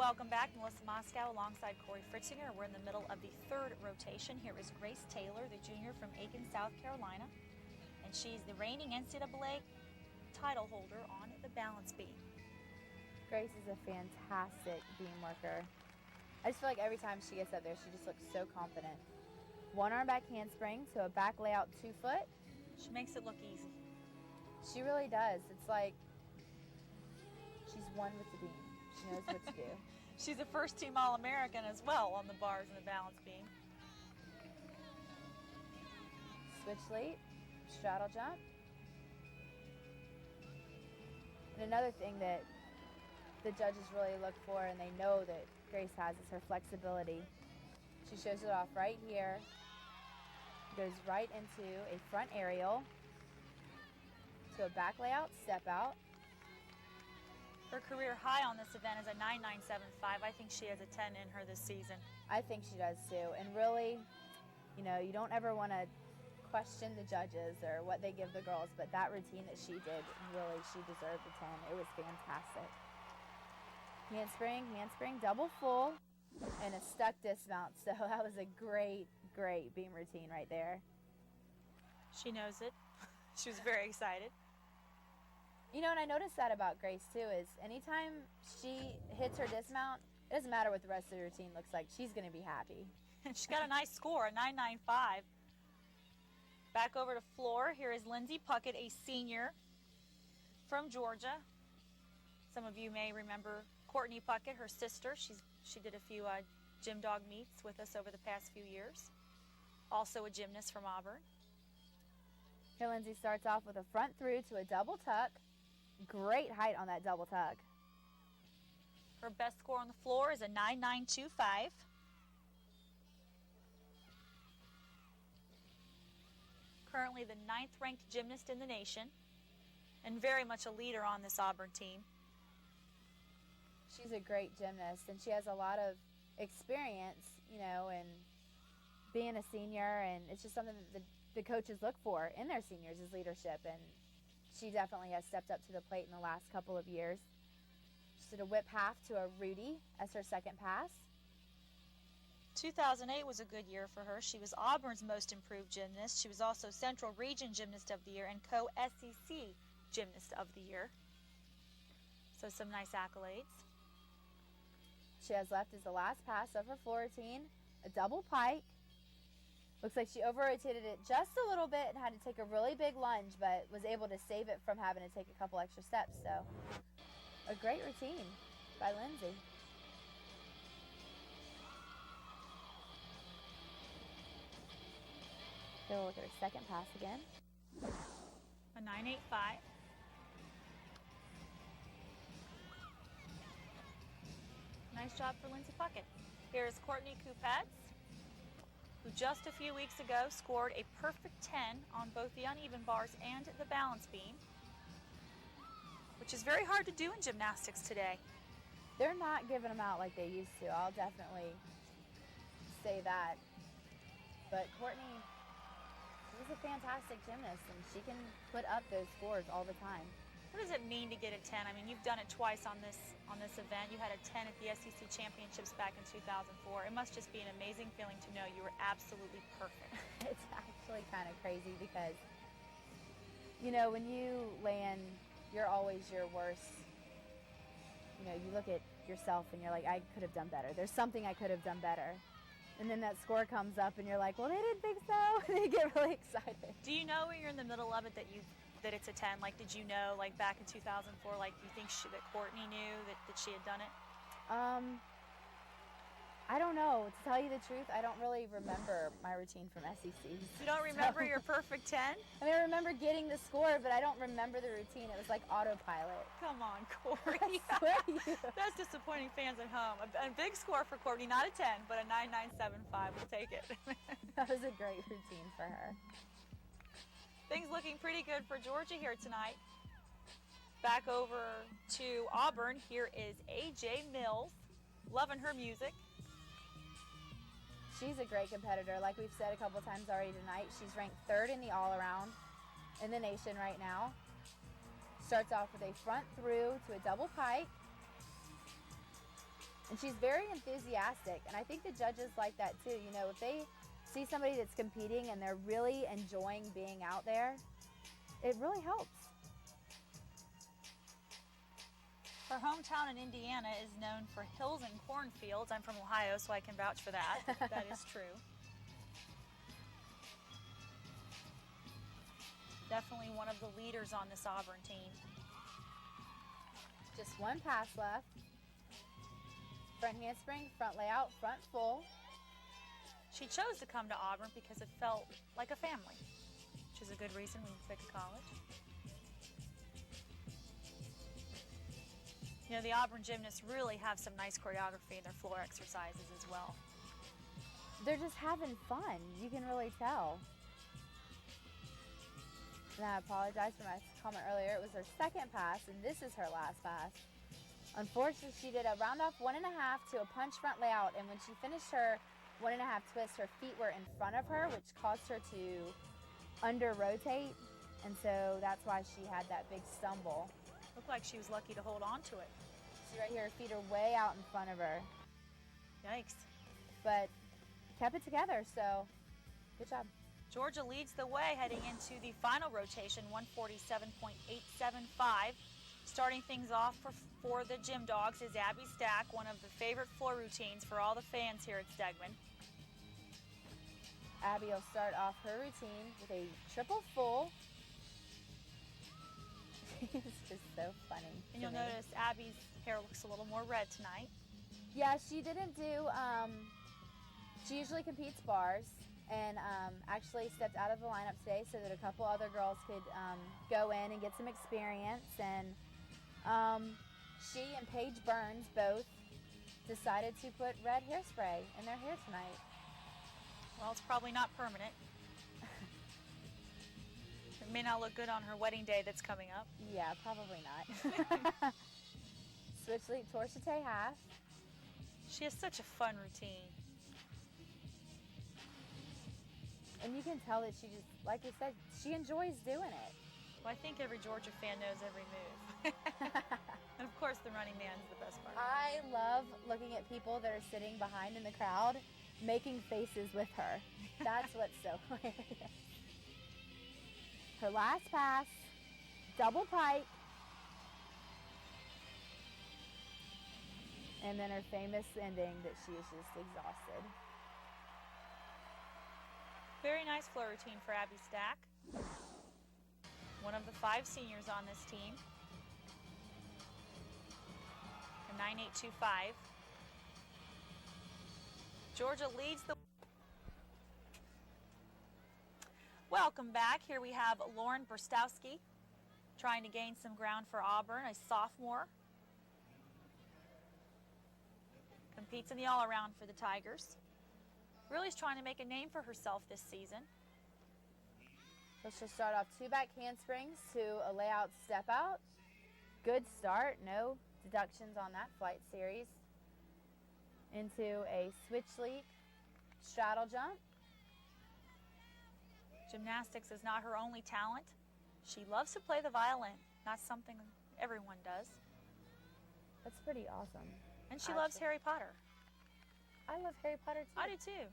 Welcome back. Melissa Moscow alongside Corey Fritzinger. We're in the middle of the third rotation. Here is Grace Taylor, the junior from Aiken, South Carolina. And she's the reigning NCAA title holder on the balance beam. Grace is a fantastic beam worker. I just feel like every time she gets up there, she just looks so confident. One arm back handspring, so a back layout 2 foot. She makes it look easy. She really does. It's like she's one with the beam. She knows what to do. She's a first-team All-American as well on the bars and the balance beam. Switch leap, straddle jump. And another thing that the judges really look for and they know that Grace has is her flexibility. She shows it off right here. Goes right into a front aerial. To a back layout, step out. Her career high on this event is a 9.975. I think she has a 10 in her this season. I think she does too. And really, you know, you don't ever want to question the judges or what they give the girls, but that routine that she did, really, she deserved a 10. It was fantastic. Handspring, double full, and a stuck dismount. So that was a great, great beam routine right there. She knows it. She was very excited. You know, and I noticed that about Grace too, is anytime she hits her dismount, it doesn't matter what the rest of the routine looks like. She's going to be happy. She's got a nice score, a 9.95. Back over to floor. Here is Lindsey Puckett, a senior from Georgia. Some of you may remember Courtney Puckett, her sister. She did a few gym dog meets with us over the past few years. Also a gymnast from Auburn. Here Lindsey starts off with a front through to a double tuck. Great height on that double tuck. Her best score on the floor is a 9.925. Currently the 9th ranked gymnast in the nation and very much a leader on this Auburn team. She's a great gymnast and she has a lot of experience, you know, and being a senior, and it's just something that the coaches look for in their seniors is leadership, and she definitely has stepped up to the plate in the last couple of years. She did a whip half to a Rudy as her second pass. 2008 was a good year for her. She was Auburn's most improved gymnast. She was also Central Region Gymnast of the Year and Co-SEC Gymnast of the Year. So some nice accolades. She has left as the last pass of her floor routine, a double pike. Looks like she over-rotated it just a little bit and had to take a really big lunge, but was able to save it from having to take a couple extra steps. So a great routine by Lindsey. Here we'll look at her second pass again. A 9.85. Nice job for Lindsey Puckett. Here's Courtney Kupets, who just a few weeks ago scored a perfect 10 on both the uneven bars and the balance beam, which is very hard to do in gymnastics today. They're not giving them out like they used to. I'll definitely say that. But Courtney, she's a fantastic gymnast, and she can put up those scores all the time. What does it mean to get a 10? I mean, you've done it twice on this event. You had a 10 at the SEC Championships back in 2004. It must just be an amazing feeling to know you were absolutely perfect. It's actually kind of crazy because, you know, when you land, you're always your worst. You know, you look at yourself and you're like, I could have done better. There's something I could have done better. And then that score comes up and you're like, well, they didn't think so. And they get really excited. Do you know when you're in the middle of it that it's a 10? Like, did you know, like, back in 2004, like, do you think that Courtney knew that she had done it? I don't know. To tell you the truth, I don't really remember my routine from SEC. You don't remember your perfect 10? I mean, I remember getting the score, but I don't remember the routine. It was like autopilot. Come on, Corey. I swear to you. That's disappointing fans at home. A big score for Courtney, not a 10, but a 9.975. We'll take it. That was a great routine for her. Things looking pretty good for Georgia here tonight. Back over to Auburn. Here is AJ Mills. Loving her music. She's a great competitor. Like we've said a couple times already tonight, she's ranked 3rd in the all-around in the nation right now. Starts off with a front through to a double pike. And she's very enthusiastic, and I think the judges like that too. You know, if they see somebody that's competing and they're really enjoying being out there, it really helps. Her hometown in Indiana is known for hills and cornfields. I'm from Ohio, so I can vouch for that. That is true. Definitely one of the leaders on this Auburn team. Just one pass left. Front handspring, front layout, front full. She chose to come to Auburn because it felt like a family, which is a good reason when you pick a college. You know, the Auburn gymnasts really have some nice choreography in their floor exercises as well. They're just having fun. You can really tell. And I apologize for my comment earlier. It was her second pass, and this is her last pass. Unfortunately, she did a round off 1.5 to a punch front layout, and when she finished her 1.5 twist, her feet were in front of her, which caused her to under rotate, and so that's why she had that big stumble. Looked like she was lucky to hold on to it. See right here, her feet are way out in front of her. Yikes. But kept it together, so good job. Georgia leads the way heading into the final rotation, 147.875. Starting things off for the Gym Dogs is Abby Stack, one of the favorite floor routines for all the fans here at Stegman. Abby will start off her routine with a triple full. It's just so funny. And you'll notice Abby's hair looks a little more red tonight. Yeah, she didn't do, she usually competes bars, and actually stepped out of the lineup today so that a couple other girls could go in and get some experience. And she and Paige Burns both decided to put red hairspray in their hair tonight. Well, it's probably not permanent. It may not look good on her wedding day that's coming up. Yeah, probably not. Switch leap torchete half. She has such a fun routine. And you can tell that she just, like you said, she enjoys doing it. Well, I think every Georgia fan knows every move. And of course, the running man is the best part. I love looking at people that are sitting behind in the crowd making faces with her. That's what's so hilarious. Her last pass, double pike, and then her famous ending that she is just exhausted. Very nice floor routine for Abby Stack. One of the 5 seniors on this team. A 9.825. Georgia leads the... Welcome back. Here we have Lauren Brzostowski trying to gain some ground for Auburn, a sophomore. Competes in the all-around for the Tigers. Really is trying to make a name for herself this season. So she'll start off 2 back handsprings to a layout step out. Good start, no deductions on that flight series. Into a switch leap, straddle jump. Gymnastics is not her only talent. She loves to play the violin, not something everyone does. That's pretty awesome. And she loves Harry Potter. I love Harry Potter too. I do too.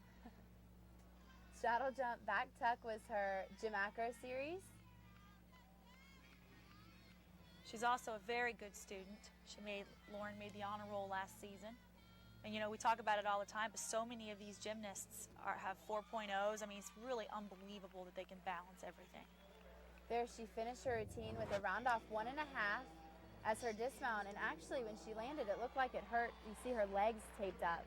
Straddle jump back tuck was her gym acro series. She's also a very good student. Lauren made the honor roll last season. And you know, we talk about it all the time, but so many of these gymnasts have 4.0s. I mean, it's really unbelievable that they can balance everything. There she finished her routine with a round off 1.5 as her dismount. And actually when she landed, it looked like it hurt. You see her legs taped up.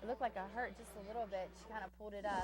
It looked like it hurt just a little bit. She kind of pulled it up.